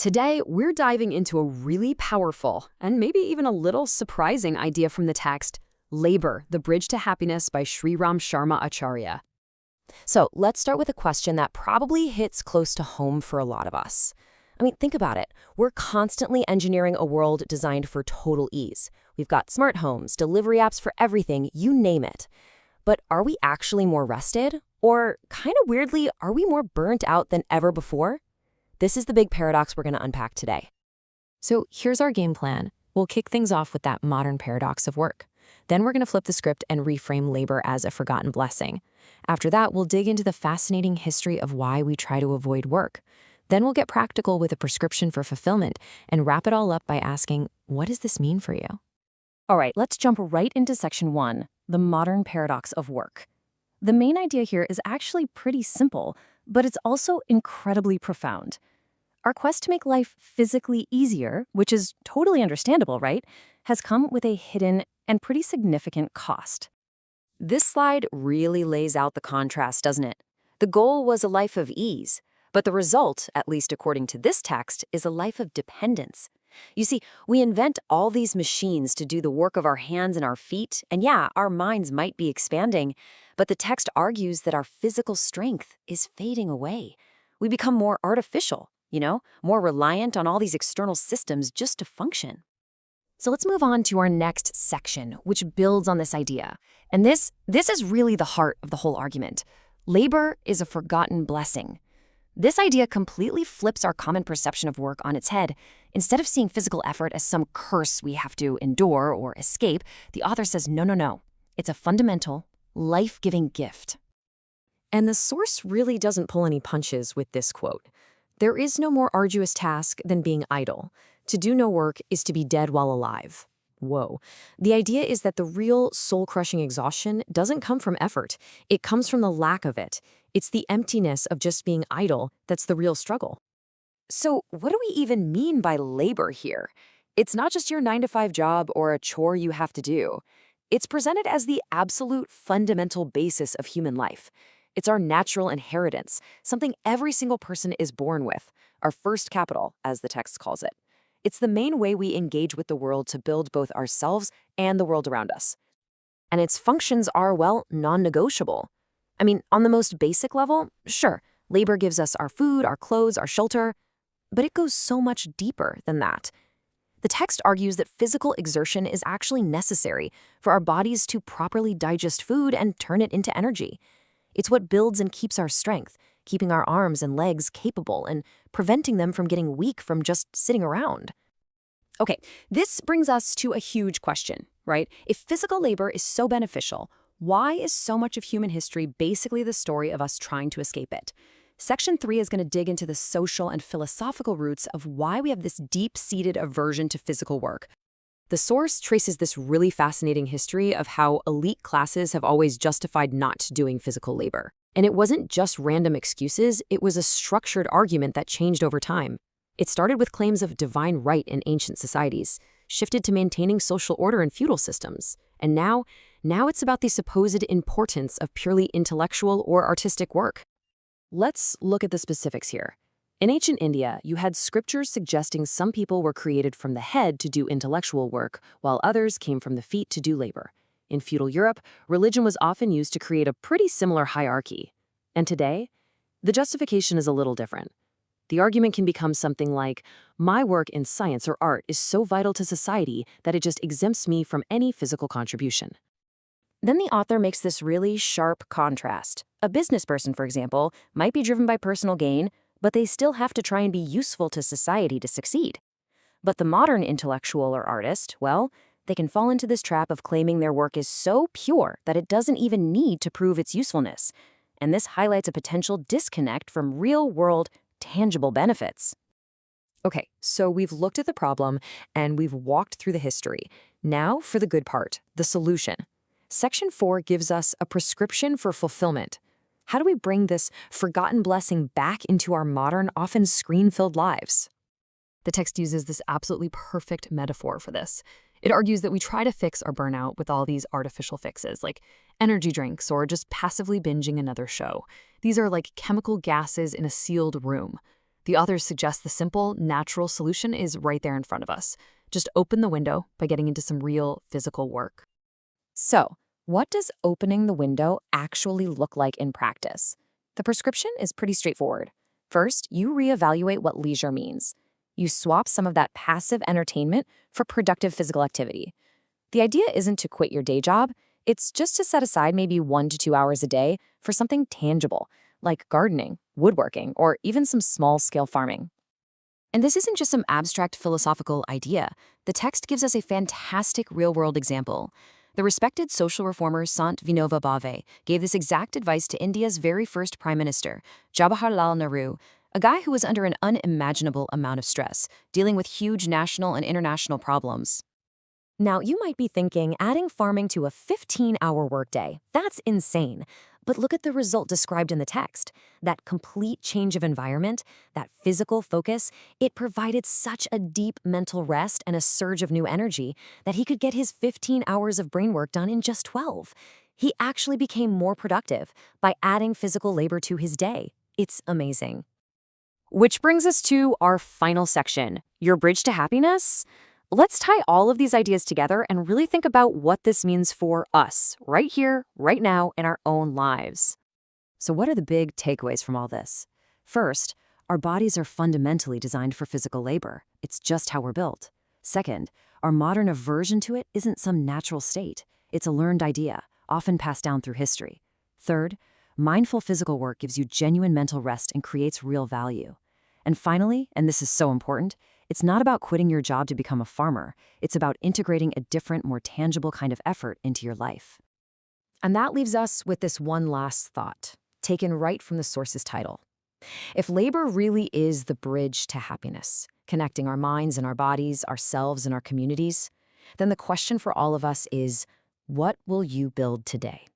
Today, we're diving into a really powerful and maybe even a little surprising idea from the text, Labor, the Bridge to Happiness by Shriram Sharma Acharya. So let's start with a question that probably hits close to home for a lot of us. I mean, think about it. We're constantly engineering a world designed for total ease. We've got smart homes, delivery apps for everything, you name it. But are we actually more rested? Or, kind of weirdly, are we more burnt out than ever before? This is the big paradox we're going to unpack today. So here's our game plan. We'll kick things off with that modern paradox of work. Then we're going to flip the script and reframe labor as a forgotten blessing. After that, we'll dig into the fascinating history of why we try to avoid work. Then we'll get practical with a prescription for fulfillment and wrap it all up by asking, what does this mean for you? All right, let's jump right into section 1, the modern paradox of work. The main idea here is actually pretty simple, but it's also incredibly profound. Our quest to make life physically easier, which is totally understandable, right, has come with a hidden and pretty significant cost. This slide really lays out the contrast, doesn't it? The goal was a life of ease, but the result, at least according to this text, is a life of dependence. You see, we invent all these machines to do the work of our hands and our feet, and yeah, our minds might be expanding, but the text argues that our physical strength is fading away. We become more artificial, more reliant on all these external systems just to function. So let's move on to our next section, which builds on this idea. And this is really the heart of the whole argument. Labor is a forgotten blessing. This idea completely flips our common perception of work on its head. Instead of seeing physical effort as some curse we have to endure or escape, the author says, no. It's a fundamental, life-giving gift. And the source really doesn't pull any punches with this quote. There is no more arduous task than being idle. To do no work is to be dead while alive. Whoa. The idea is that the real soul-crushing exhaustion doesn't come from effort. It comes from the lack of it. It's the emptiness of just being idle that's the real struggle. So what do we even mean by labor here? It's not just your 9-to-5 job or a chore you have to do. It's presented as the absolute fundamental basis of human life. It's our natural inheritance, something every single person is born with, our first capital, as the text calls it. It's the main way we engage with the world to build both ourselves and the world around us. And its functions are, well, non-negotiable. I mean, on the most basic level, sure, labor gives us our food, our clothes, our shelter, but it goes so much deeper than that. The text argues that physical exertion is actually necessary for our bodies to properly digest food and turn it into energy. It's what builds and keeps our strength, keeping our arms and legs capable and preventing them from getting weak from just sitting around. Okay, this brings us to a huge question, right? If physical labor is so beneficial, why is so much of human history basically the story of us trying to escape it? Section 3 is going to dig into the social and philosophical roots of why we have this deep-seated aversion to physical work. The source traces this really fascinating history of how elite classes have always justified not doing physical labor. And it wasn't just random excuses, it was a structured argument that changed over time. It started with claims of divine right in ancient societies, shifted to maintaining social order in feudal systems, and now it's about the supposed importance of purely intellectual or artistic work. Let's look at the specifics here. In ancient India, you had scriptures suggesting some people were created from the head to do intellectual work, while others came from the feet to do labor. In feudal Europe, religion was often used to create a pretty similar hierarchy. And today, the justification is a little different. The argument can become something like, my work in science or art is so vital to society that it just exempts me from any physical contribution. Then the author makes this really sharp contrast. A business person, for example, might be driven by personal gain, but they still have to try and be useful to society to succeed. But the modern intellectual or artist, well, they can fall into this trap of claiming their work is so pure that it doesn't even need to prove its usefulness. And this highlights a potential disconnect from real-world, tangible benefits. Okay, so we've looked at the problem and we've walked through the history. Now for the good part, the solution. Section 4 gives us a prescription for fulfillment. How do we bring this forgotten blessing back into our modern, often screen-filled lives? The text uses this absolutely perfect metaphor for this. It argues that we try to fix our burnout with all these artificial fixes, like energy drinks or just passively binging another show. These are like chemical gases in a sealed room. The authors suggest the simple, natural solution is right there in front of us. Just open the window by getting into some real physical work. So, what does opening the window actually look like in practice? The prescription is pretty straightforward. First, you reevaluate what leisure means. You swap some of that passive entertainment for productive physical activity. The idea isn't to quit your day job, it's just to set aside maybe 1 to 2 hours a day for something tangible, like gardening, woodworking, or even some small-scale farming. And this isn't just some abstract philosophical idea. The text gives us a fantastic real-world example. The respected social reformer Sant Vinoba Bhave gave this exact advice to India's very first Prime Minister, Jawaharlal Nehru, a guy who was under an unimaginable amount of stress, dealing with huge national and international problems. Now, you might be thinking, adding farming to a 15-hour workday, that's insane. But look at the result described in the text. That complete change of environment, that physical focus, it provided such a deep mental rest and a surge of new energy that he could get his 15 hours of brain work done in just 12. He actually became more productive by adding physical labor to his day. It's amazing. Which brings us to our final section, your bridge to happiness. Let's tie all of these ideas together and really think about what this means for us, right here, right now, in our own lives. So what are the big takeaways from all this? First, our bodies are fundamentally designed for physical labor. It's just how we're built. Second, our modern aversion to it isn't some natural state. It's a learned idea, often passed down through history. Third, mindful physical work gives you genuine mental rest and creates real value. And finally, and this is so important, it's not about quitting your job to become a farmer. It's about integrating a different, more tangible kind of effort into your life. And that leaves us with this one last thought, taken right from the source's title. If labor really is the bridge to happiness, connecting our minds and our bodies, ourselves and our communities, then the question for all of us is, what will you build today?